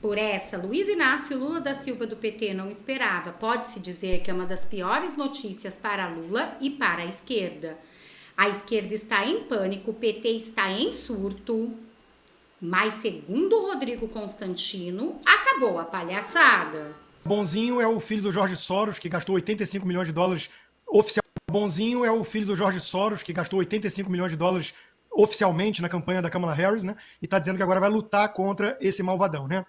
Por essa, Luiz Inácio Lula da Silva do PT não esperava. Pode-se dizer que é uma das piores notícias para Lula e para a esquerda. A esquerda está em pânico, o PT está em surto. Mas, segundo Rodrigo Constantino, acabou a palhaçada. Bonzinho é o filho do Jorge Soros, que gastou 85 milhões de dólares oficialmente. Bonzinho é o filho do Jorge Soros, que gastou 85 milhões de dólares oficialmente na campanha da Kamala Harris, né? E está dizendo que agora vai lutar contra esse malvadão, né?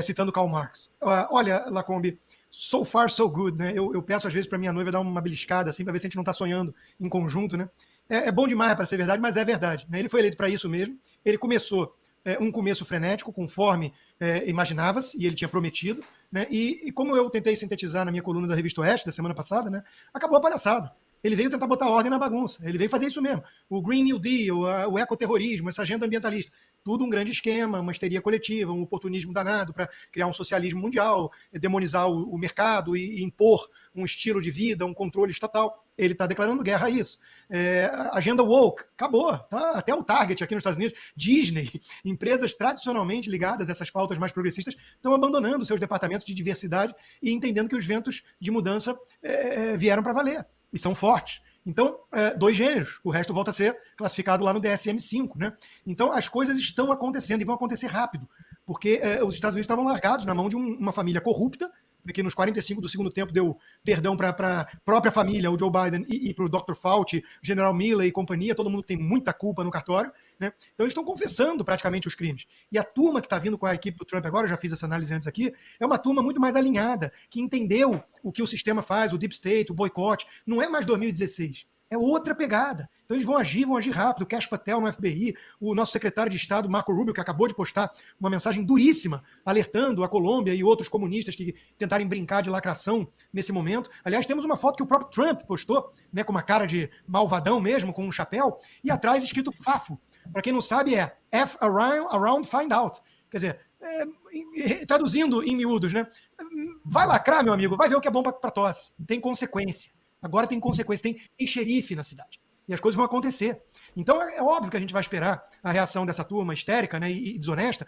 Citando Karl Marx. Olha, Lacombe, so far so good, né? Eu peço às vezes para minha noiva dar uma beliscada, assim, para ver se a gente não está sonhando em conjunto, né? É bom demais para ser verdade, mas é verdade, né? Ele foi eleito para isso mesmo. Ele começou um começo frenético, conforme imaginava-se, e ele tinha prometido, né? E como eu tentei sintetizar na minha coluna da Revista Oeste da semana passada, né? Acabou a palhaçada. Ele veio tentar botar ordem na bagunça. Ele veio fazer isso mesmo. O Green New Deal, o ecoterrorismo, essa agenda ambientalista. Tudo um grande esquema, uma histeria coletiva, um oportunismo danado para criar um socialismo mundial, demonizar o mercado e impor um estilo de vida, um controle estatal. Ele está declarando guerra a isso. Agenda woke, acabou. Tá? Até o Target aqui nos Estados Unidos, Disney, empresas tradicionalmente ligadas a essas pautas mais progressistas, estão abandonando seus departamentos de diversidade e entendendo que os ventos de mudança vieram para valer. E são fortes. Então, 2 gêneros, o resto volta a ser classificado lá no DSM-5, né? Então, as coisas estão acontecendo e vão acontecer rápido, porque os Estados Unidos estavam largados na mão de uma família corrupta, que nos 45 do segundo tempo deu perdão para a própria família, o Joe Biden, e para o Dr. Fauci, General Miller e companhia, todo mundo tem muita culpa no cartório, né? Então eles estão confessando praticamente os crimes. E a turma que está vindo com a equipe do Trump agora, eu já fiz essa análise antes aqui, é uma turma muito mais alinhada, que entendeu o que o sistema faz, o deep state, o boicote. Não é mais 2016. É outra pegada. Então eles vão agir rápido. O Kash Patel no FBI, o nosso secretário de Estado, Marco Rubio, que acabou de postar uma mensagem duríssima, alertando a Colômbia e outros comunistas que tentarem brincar de lacração nesse momento. Aliás, temos uma foto que o próprio Trump postou, né, com uma cara de malvadão mesmo, com um chapéu, e atrás escrito FAFO. Para quem não sabe, é F around find out. Quer dizer, traduzindo em miúdos, né? Vai lacrar, meu amigo, vai ver o que é bom para tosse. Tem consequência. Agora tem consequência, tem xerife na cidade. E as coisas vão acontecer. Então é óbvio que a gente vai esperar a reação dessa turma histérica, né, e desonesta.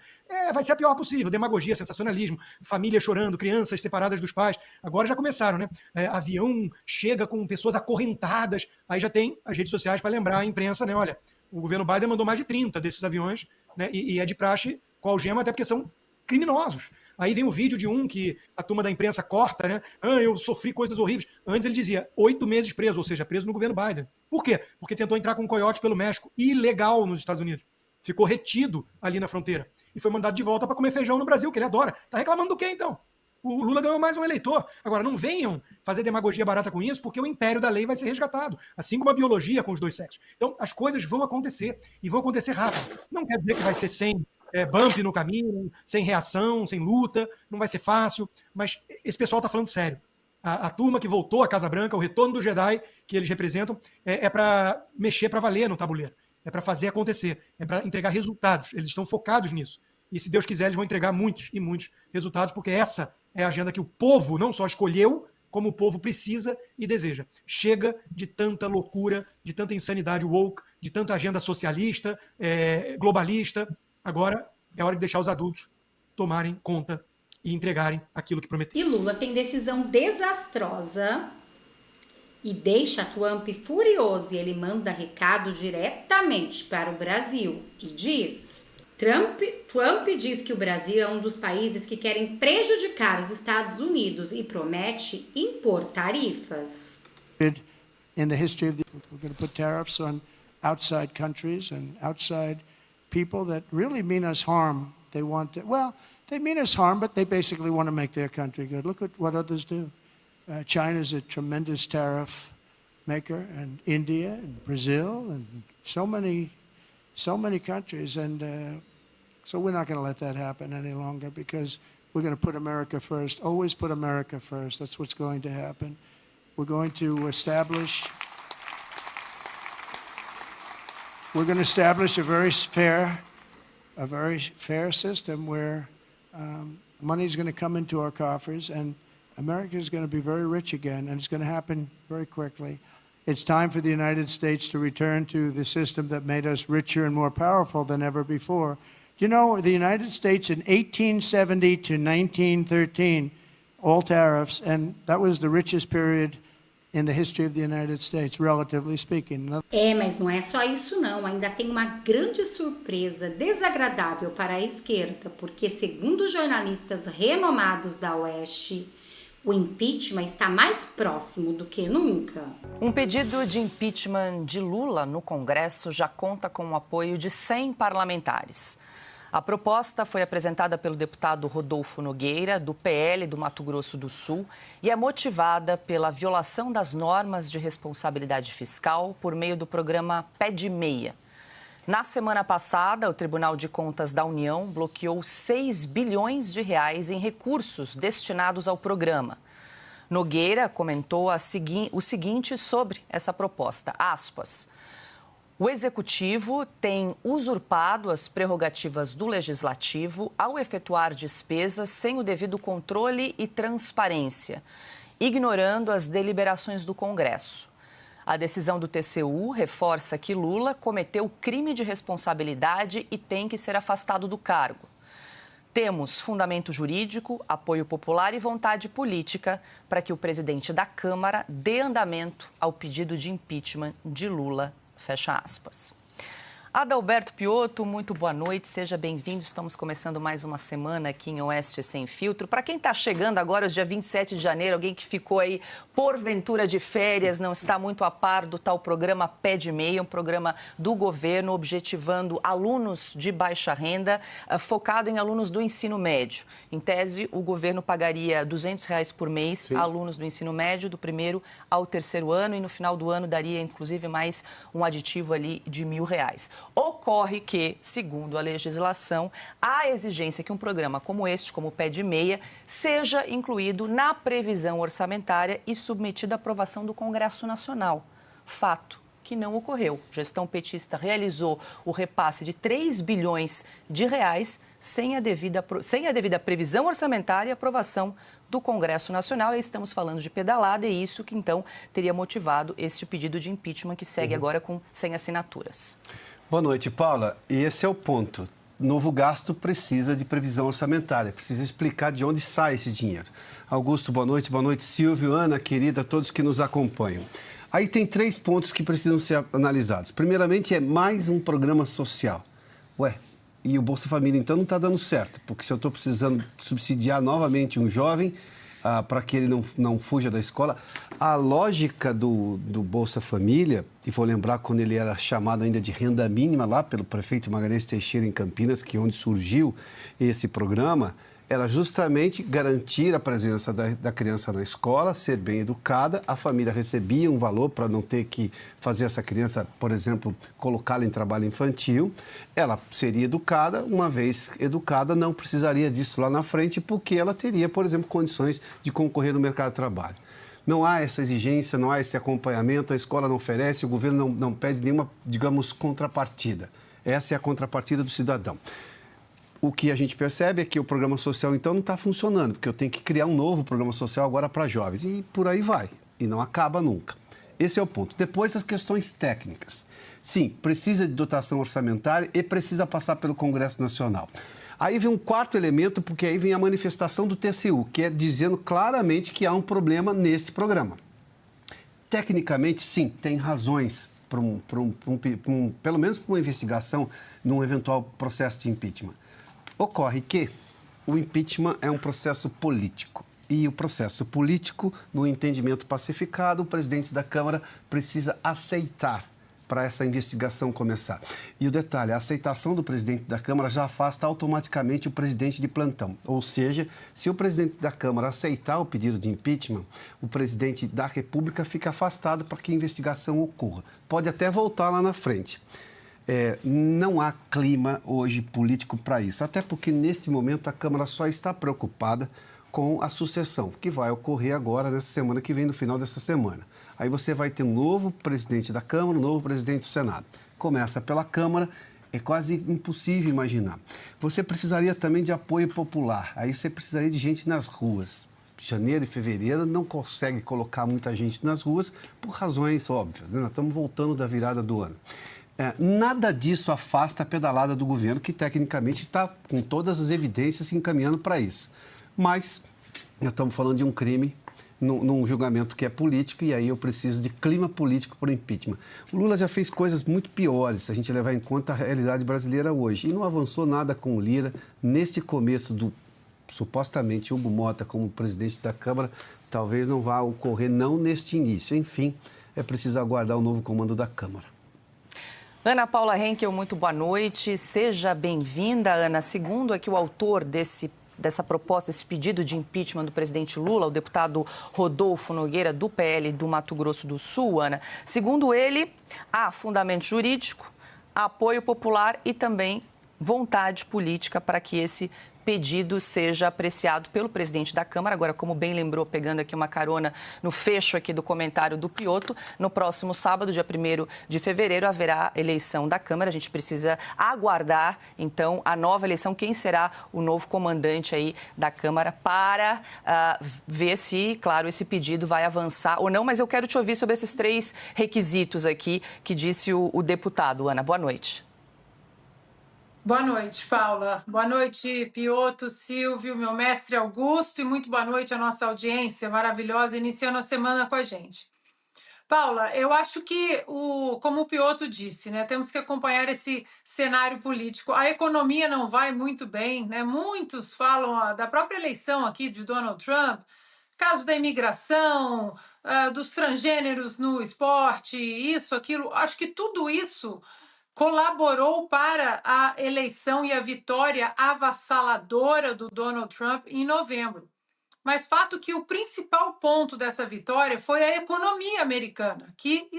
Vai ser a pior possível. Demagogia, sensacionalismo, família chorando, crianças separadas dos pais. Agora já começaram, né? Avião chega com pessoas acorrentadas. Aí já tem as redes sociais para lembrar a imprensa, né? Olha, o governo Biden mandou mais de 30 desses aviões, né, e é de praxe com algema, até porque são criminosos. Aí vem o vídeo de um que a turma da imprensa corta, né? Eu sofri coisas horríveis. Antes ele dizia 8 meses preso, ou seja, preso no governo Biden. Por quê? Porque tentou entrar com um coiote pelo México, ilegal nos Estados Unidos. Ficou retido ali na fronteira. E foi mandado de volta para comer feijão no Brasil, que ele adora. Tá reclamando do quê, então? O Lula ganhou mais um eleitor. Agora, não venham fazer demagogia barata com isso, porque o império da lei vai ser resgatado. Assim como a biologia com os 2 sexos. Então, as coisas vão acontecer. E vão acontecer rápido. Não quer dizer que vai ser sem bump no caminho, sem reação, sem luta, não vai ser fácil, mas esse pessoal está falando sério. A turma que voltou à Casa Branca, o retorno do Jedi que eles representam, é para mexer para valer no tabuleiro, é para fazer acontecer, é para entregar resultados. Eles estão focados nisso. E se Deus quiser, eles vão entregar muitos e muitos resultados, porque essa é a agenda que o povo não só escolheu, como o povo precisa e deseja. Chega de tanta loucura, de tanta insanidade woke, de tanta agenda socialista, globalista. Agora é hora de deixar os adultos tomarem conta e entregarem aquilo que prometeram. E Lula tem decisão desastrosa e deixa Trump furioso. E ele manda recado diretamente para o Brasil e diz: Trump diz que o Brasil é um dos países que querem prejudicar os Estados Unidos e promete impor tarifas. In the history of we're going to put tariffs on outside countries and outside people that really mean us harm. They mean us harm, but they basically want to make their country good. Look at what others do. China's a tremendous tariff maker, and India, and Brazil, and so many countries. And so we're not going to let that happen any longer, because we're going to put America first. Always put America first. That's what's going to happen. We're going to establish a very fair system where money is going to come into our coffers, and America is going to be very rich again, and it's going to happen very quickly. It's time for the United States to return to the system that made us richer and more powerful than ever before, Do you know the United States in 1870 to 1913, all tariffs, and that was the richest period in the history of the United States, relatively speaking. Mas não é só isso não, ainda tem uma grande surpresa desagradável para a esquerda, porque segundo jornalistas renomados da Oeste, o impeachment está mais próximo do que nunca. Um pedido de impeachment de Lula no Congresso já conta com o apoio de 100 parlamentares. A proposta foi apresentada pelo deputado Rodolfo Nogueira, do PL do Mato Grosso do Sul, e é motivada pela violação das normas de responsabilidade fiscal por meio do programa Pé de Meia. Na semana passada, o Tribunal de Contas da União bloqueou 6 bilhões de reais em recursos destinados ao programa. Nogueira comentou o seguinte sobre essa proposta, aspas, o Executivo tem usurpado as prerrogativas do Legislativo ao efetuar despesas sem o devido controle e transparência, ignorando as deliberações do Congresso. A decisão do TCU reforça que Lula cometeu crime de responsabilidade e tem que ser afastado do cargo. Temos fundamento jurídico, apoio popular e vontade política para que o presidente da Câmara dê andamento ao pedido de impeachment de Lula. Fecha aspas. Adalberto Piotto, muito boa noite, seja bem-vindo. Estamos começando mais uma semana aqui em Oeste Sem Filtro. Para quem está chegando agora, dia 27 de janeiro, alguém que ficou aí porventura de férias, não está muito a par do tal programa Pé de Meia, um programa do governo objetivando alunos de baixa renda, focado em alunos do ensino médio. Em tese, o governo pagaria R$200 por mês a alunos do ensino médio, do primeiro ao terceiro ano, e no final do ano daria, inclusive, mais um aditivo ali de R$1.000. Ocorre que, segundo a legislação, há exigência que um programa como este, como o Pé de Meia, seja incluído na previsão orçamentária e submetido à aprovação do Congresso Nacional. Fato que não ocorreu. A gestão petista realizou o repasse de 3 bilhões de reais sem a devida previsão orçamentária e aprovação do Congresso Nacional. E estamos falando de pedalada, e isso que, então, teria motivado este pedido de impeachment que segue agora com 100 assinaturas. Boa noite, Paula. E esse é o ponto. Novo gasto precisa de previsão orçamentária, precisa explicar de onde sai esse dinheiro. Augusto, boa noite. Boa noite, Silvio, Ana, querida, todos que nos acompanham. Aí tem 3 pontos que precisam ser analisados. Primeiramente, é mais um programa social. E o Bolsa Família, então, não está dando certo, porque se eu estou precisando subsidiar novamente um jovem para que ele não fuja da escola, a lógica do Bolsa Família, e vou lembrar quando ele era chamado ainda de renda mínima lá pelo prefeito Magalhães Teixeira em Campinas, que é onde surgiu esse programa, era justamente garantir a presença da criança na escola, ser bem educada, a família recebia um valor para não ter que fazer essa criança, por exemplo, colocá-la em trabalho infantil. Ela seria educada, uma vez educada, não precisaria disso lá na frente, porque ela teria, por exemplo, condições de concorrer no mercado de trabalho. Não há essa exigência, não há esse acompanhamento, a escola não oferece, o governo não pede nenhuma, digamos, contrapartida. Essa é a contrapartida do cidadão. O que a gente percebe é que o programa social, então, não está funcionando, porque eu tenho que criar um novo programa social agora para jovens. E por aí vai. E não acaba nunca. Esse é o ponto. Depois, as questões técnicas. Sim, precisa de dotação orçamentária e precisa passar pelo Congresso Nacional. Aí vem um quarto elemento, porque aí vem a manifestação do TCU, que é dizendo claramente que há um problema neste programa. Tecnicamente, sim, tem razões, pelo menos para uma investigação num eventual processo de impeachment. Ocorre que o impeachment é um processo político. E o processo político, no entendimento pacificado, o presidente da Câmara precisa aceitar para essa investigação começar. E o detalhe, a aceitação do presidente da Câmara já afasta automaticamente o presidente de plantão. Ou seja, se o presidente da Câmara aceitar o pedido de impeachment, o presidente da República fica afastado para que a investigação ocorra. Pode até voltar lá na frente. Não há clima hoje político para isso, até porque neste momento a Câmara só está preocupada com a sucessão, que vai ocorrer agora, nessa semana que vem, no final dessa semana. Aí você vai ter um novo presidente da Câmara, um novo presidente do Senado. Começa pela Câmara, é quase impossível imaginar. Você precisaria também de apoio popular, aí você precisaria de gente nas ruas. Janeiro e fevereiro não consegue colocar muita gente nas ruas por razões óbvias, né? Nós estamos voltando da virada do ano. Nada disso afasta a pedalada do governo, que tecnicamente está com todas as evidências se encaminhando para isso. Mas nós estamos falando de um crime num julgamento que é político, e aí eu preciso de clima político para o impeachment. O Lula já fez coisas muito piores, se a gente levar em conta a realidade brasileira hoje, e não avançou nada com o Lira. Neste começo do, supostamente, Hugo Mota como presidente da Câmara, talvez não vá ocorrer, não neste início. Enfim, é preciso aguardar o novo comando da Câmara. Ana Paula Henkel, muito boa noite. Seja bem-vinda, Ana. Segundo aqui o autor dessa proposta, esse pedido de impeachment do presidente Lula, o deputado Rodolfo Nogueira, do PL do Mato Grosso do Sul, Ana. Segundo ele, há fundamento jurídico, apoio popular e também vontade política para que esse pedido seja apreciado pelo presidente da Câmara. Agora, como bem lembrou, pegando aqui uma carona no fecho aqui do comentário do Piotto, no próximo sábado, dia 1º de fevereiro, haverá eleição da Câmara. A gente precisa aguardar, então, a nova eleição, quem será o novo comandante aí da Câmara, para ver se, claro, esse pedido vai avançar ou não. Mas eu quero te ouvir sobre esses 3 requisitos aqui que disse o deputado. Ana, boa noite. Boa noite, Paula. Boa noite, Piotto, Silvio, meu mestre Augusto, e muito boa noite à nossa audiência maravilhosa, iniciando a semana com a gente. Paula, eu acho que, como o Piotto disse, né, temos que acompanhar esse cenário político. A economia não vai muito bem, né? Muitos falam da própria eleição aqui de Donald Trump, caso da imigração, dos transgêneros no esporte, isso, aquilo. Acho que tudo isso colaborou para a eleição e a vitória avassaladora do Donald Trump em novembro. Mas fato que o principal ponto dessa vitória foi a economia americana, que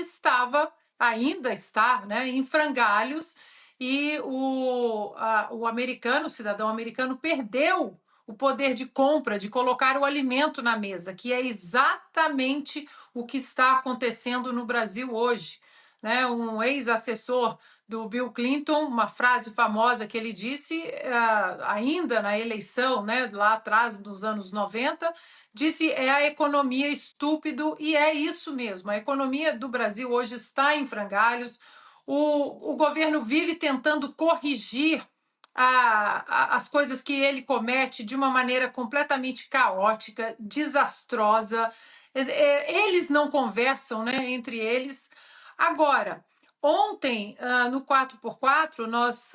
ainda está, né, em frangalhos, e o americano, o cidadão americano, perdeu o poder de compra, de colocar o alimento na mesa, que é exatamente o que está acontecendo no Brasil hoje. Né? Um ex-assessor do Bill Clinton, uma frase famosa que ele disse ainda na eleição, né, lá atrás, nos anos 90, disse: é a economia estúpido, e é isso mesmo. A economia do Brasil hoje está em frangalhos. O governo vive tentando corrigir as coisas que ele comete de uma maneira completamente caótica, desastrosa. Eles não conversam, né, entre eles. Agora, ontem, no 4x4, nós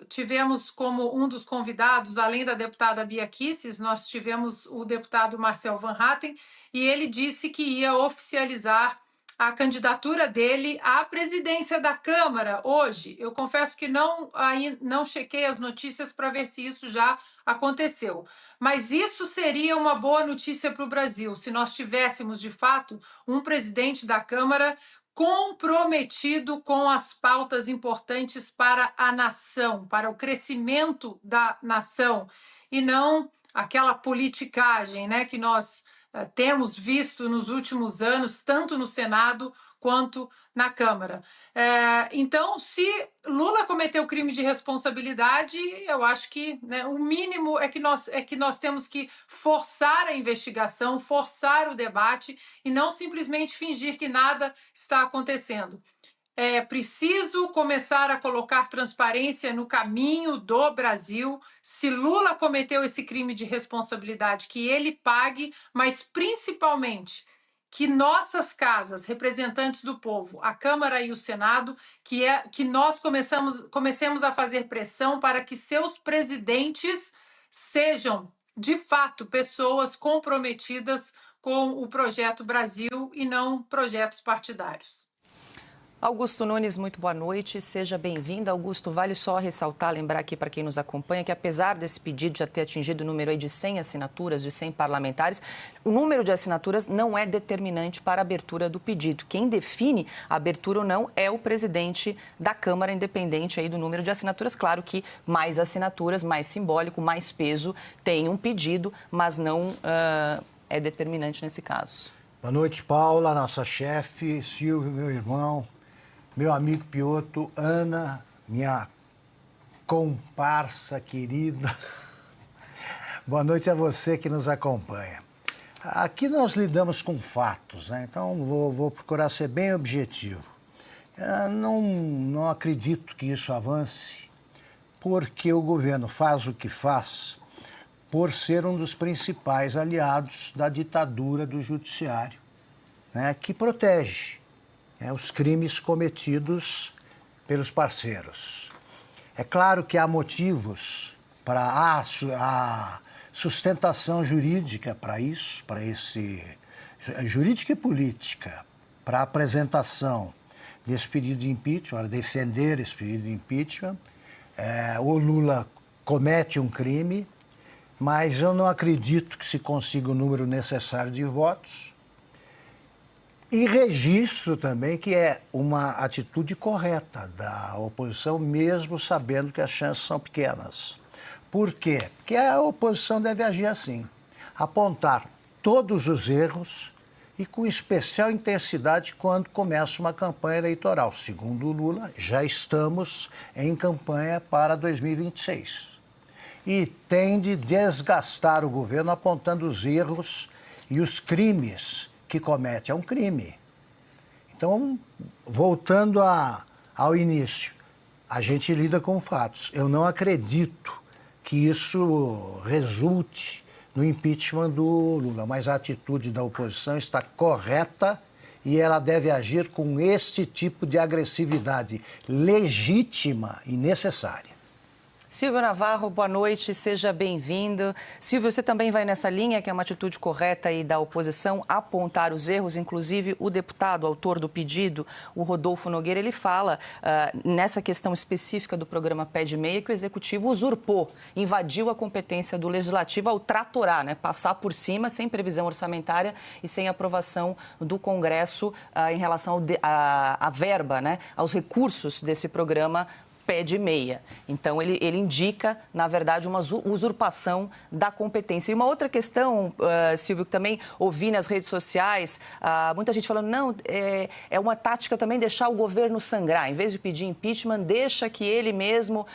tivemos como um dos convidados, além da deputada Bia Kicis, nós tivemos o deputado Marcel Van Hatten, e ele disse que ia oficializar a candidatura dele à presidência da Câmara hoje. Eu confesso que não chequei as notícias para ver se isso já aconteceu. Mas isso seria uma boa notícia para o Brasil, se nós tivéssemos, de fato, um presidente da Câmara comprometido com as pautas importantes para a nação, para o crescimento da nação, e não aquela politicagem, né, que nós temos visto nos últimos anos, tanto no Senado quanto na Câmara. Então, se Lula cometeu crime de responsabilidade, eu acho que, né, o mínimo é que nós temos que forçar a investigação, forçar o debate e não simplesmente fingir que nada está acontecendo. É preciso começar a colocar transparência no caminho do Brasil. Se Lula cometeu esse crime de responsabilidade, que ele pague, mas principalmente que nossas casas, representantes do povo, a Câmara e o Senado, que nós comecemos a fazer pressão para que seus presidentes sejam, de fato, pessoas comprometidas com o projeto Brasil e não projetos partidários. Augusto Nunes, muito boa noite, seja bem-vindo. Augusto, vale só ressaltar, lembrar aqui para quem nos acompanha, que apesar desse pedido já ter atingido o número aí de 100 assinaturas, de 100 parlamentares, o número de assinaturas não é determinante para a abertura do pedido. Quem define a abertura ou não é o presidente da Câmara, independente aí do número de assinaturas. Claro que mais assinaturas, mais simbólico, mais peso tem um pedido, mas não é determinante nesse caso. Boa noite, Paula, nossa chefe, Silvio, meu irmão, meu amigo Piotto, Ana, minha comparsa querida. Boa noite a você que nos acompanha. Aqui nós lidamos com fatos, né? Então vou procurar ser bem objetivo. Não acredito que isso avance, porque o governo faz o que faz por ser um dos principais aliados da ditadura do judiciário, né, que protege, né, os crimes cometidos pelos parceiros. É claro que há motivos para a sustentação jurídica para isso, jurídica e política, para a apresentação desse pedido de impeachment, para defender esse pedido de impeachment. O Lula comete um crime, mas eu não acredito que se consiga o número necessário de votos. E registro também que é uma atitude correta da oposição, mesmo sabendo que as chances são pequenas. Por quê? Porque a oposição deve agir assim, apontar todos os erros e com especial intensidade quando começa uma campanha eleitoral. Segundo o Lula, já estamos em campanha para 2026. E tem de desgastar o governo apontando os erros e os crimes que comete. É um crime. Então, voltando ao início, a gente lida com fatos. Eu não acredito que isso resulte no impeachment do Lula, mas a atitude da oposição está correta e ela deve agir com este tipo de agressividade legítima e necessária. Silvio Navarro, boa noite, seja bem-vindo. Silvio, você também vai nessa linha, que é uma atitude correta aí da oposição, apontar os erros. Inclusive, o deputado, autor do pedido, o Rodolfo Nogueira, ele fala nessa questão específica do programa Pé de Meia que o Executivo usurpou, invadiu a competência do Legislativo ao tratorar, né, passar por cima, sem previsão orçamentária e sem aprovação do Congresso em relação à verba, né, aos recursos desse programa Pé de Meia. Então, ele indica, na verdade, uma usurpação da competência. E uma outra questão, Silvio, que também ouvi nas redes sociais, muita gente falando, não, é uma tática também deixar o governo sangrar. Em vez de pedir impeachment, deixa que ele mesmo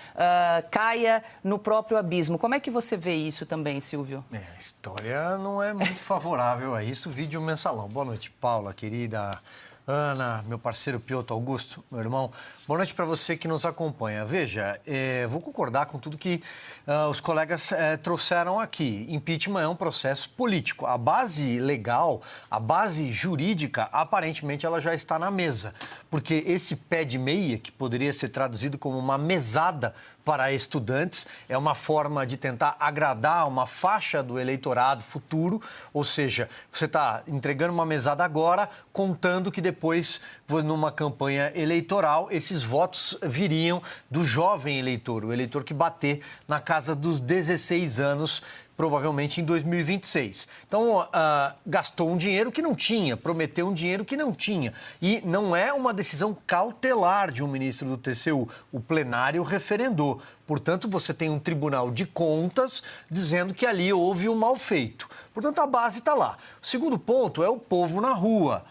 caia no próprio abismo. Como é que você vê isso também, Silvio? A história não é muito favorável a isso. Vídeo mensalão. Boa noite, Paula, querida Ana, meu parceiro Piotr Augusto, meu irmão. Boa noite para você que nos acompanha. Veja, vou concordar com tudo que os colegas trouxeram aqui. Impeachment é um processo político. A base legal, a base jurídica, aparentemente ela já está na mesa. Porque esse pé de meia, que poderia ser traduzido como uma mesada para estudantes, é uma forma de tentar agradar uma faixa do eleitorado futuro, ou seja, você está entregando uma mesada agora, contando que depois, numa campanha eleitoral, esses votos viriam do jovem eleitor, o eleitor que bater na casa dos 16 anos, provavelmente em 2026. Então, gastou um dinheiro que não tinha, prometeu um dinheiro que não tinha. E não é uma decisão cautelar de um ministro do TCU. O plenário referendou. Portanto, você tem um tribunal de contas dizendo que ali houve um mal feito. Portanto, a base está lá. O segundo ponto é o povo na rua.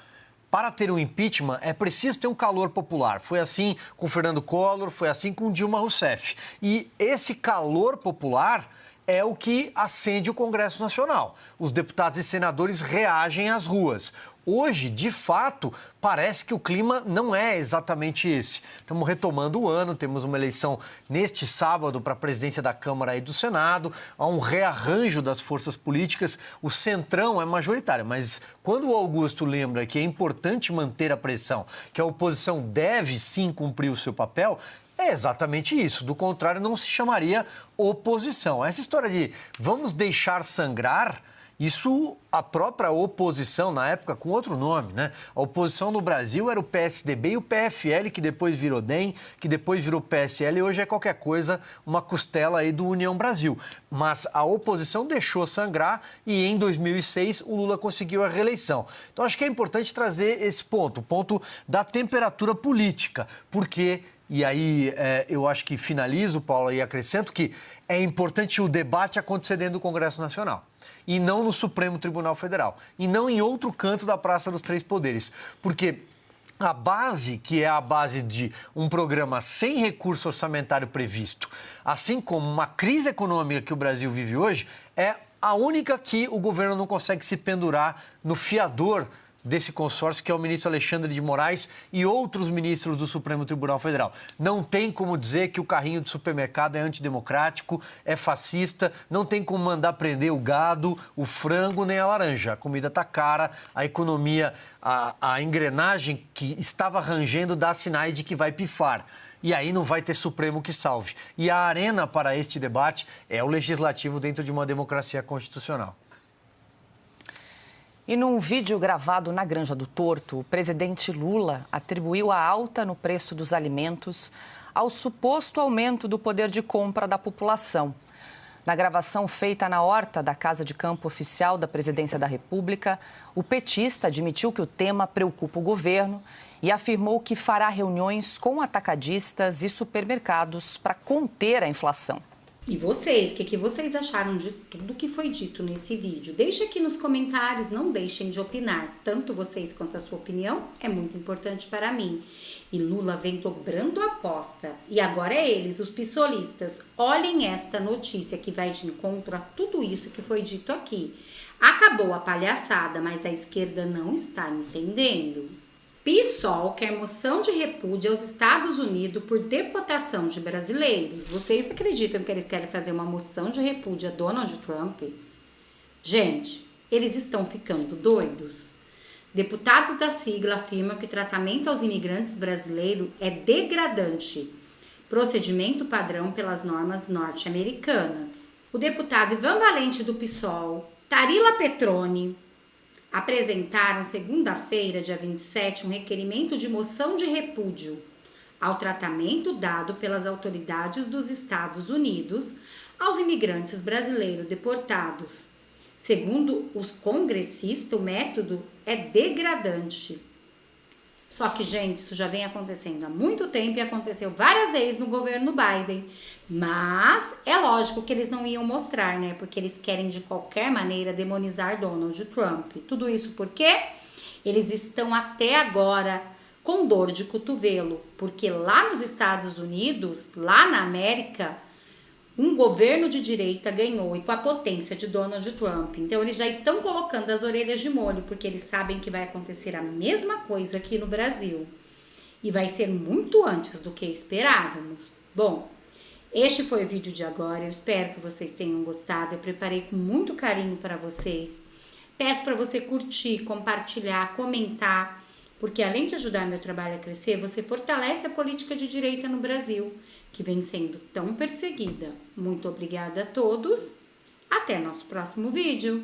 Para ter um impeachment, é preciso ter um calor popular. Foi assim com Fernando Collor, foi assim com Dilma Rousseff. E esse calor popular é o que acende o Congresso Nacional. Os deputados e senadores reagem às ruas. Hoje, de fato, parece que o clima não é exatamente esse. Estamos retomando o ano, temos uma eleição neste sábado para a presidência da Câmara e do Senado, há um rearranjo das forças políticas, o centrão é majoritário, mas quando o Augusto lembra que é importante manter a pressão, que a oposição deve sim cumprir o seu papel, é exatamente isso. Do contrário, não se chamaria oposição. Essa história de vamos deixar sangrar, isso a própria oposição, na época, com outro nome, né? A oposição no Brasil era o PSDB e o PFL, que depois virou DEM, que depois virou PSL e hoje é qualquer coisa, uma costela aí do União Brasil. Mas a oposição deixou sangrar e em 2006 o Lula conseguiu a reeleição. Então acho que é importante trazer esse ponto, o ponto da temperatura política, porque... E aí eu acho que finalizo, Paula, e acrescento que é importante o debate acontecer dentro do Congresso Nacional e não no Supremo Tribunal Federal e não em outro canto da Praça dos Três Poderes, porque a base, que é a base de um programa sem recurso orçamentário previsto, assim como uma crise econômica que o Brasil vive hoje, é a única que o governo não consegue se pendurar no fiador desse consórcio, que é o ministro Alexandre de Moraes e outros ministros do Supremo Tribunal Federal. Não tem como dizer que o carrinho de supermercado é antidemocrático, é fascista, não tem como mandar prender o gado, o frango nem a laranja. A comida está cara, a economia, a engrenagem que estava rangendo dá sinais de que vai pifar. E aí não vai ter Supremo que salve. E a arena para este debate é o legislativo dentro de uma democracia constitucional. E num vídeo gravado na Granja do Torto, o presidente Lula atribuiu a alta no preço dos alimentos ao suposto aumento do poder de compra da população. Na gravação feita na horta da Casa de Campo Oficial da Presidência da República, o petista admitiu que o tema preocupa o governo e afirmou que fará reuniões com atacadistas e supermercados para conter a inflação. E vocês, o que vocês acharam de tudo que foi dito nesse vídeo? Deixe aqui nos comentários, não deixem de opinar. Tanto vocês quanto a sua opinião é muito importante para mim. E Lula vem dobrando a aposta. E agora é eles, os pissolistas. Olhem esta notícia que vai de encontro a tudo isso que foi dito aqui. Acabou a palhaçada, mas a esquerda não está entendendo. PSOL quer moção de repúdio aos Estados Unidos por deportação de brasileiros. Vocês acreditam que eles querem fazer uma moção de repúdio a Donald Trump? Gente, eles estão ficando doidos. Deputados da sigla afirmam que o tratamento aos imigrantes brasileiros é degradante, procedimento padrão pelas normas norte-americanas. O deputado Ivan Valente do PSOL, Tarila Petroni, apresentaram segunda-feira, dia 27, um requerimento de moção de repúdio ao tratamento dado pelas autoridades dos Estados Unidos aos imigrantes brasileiros deportados. Segundo os congressistas, o método é degradante. Só que, gente, isso já vem acontecendo há muito tempo e aconteceu várias vezes no governo Biden. Mas é lógico que eles não iam mostrar, né? Porque eles querem, de qualquer maneira, demonizar Donald Trump. Tudo isso porque eles estão até agora com dor de cotovelo. Porque lá nos Estados Unidos, lá na América, um governo de direita ganhou e com a potência de Donald Trump. Então, eles já estão colocando as orelhas de molho, porque eles sabem que vai acontecer a mesma coisa aqui no Brasil. E vai ser muito antes do que esperávamos. Bom, este foi o vídeo de agora. Eu espero que vocês tenham gostado. Eu preparei com muito carinho para vocês. Peço para você curtir, compartilhar, comentar, porque além de ajudar meu trabalho a crescer, você fortalece a política de direita no Brasil, que vem sendo tão perseguida. Muito obrigada a todos. Até nosso próximo vídeo.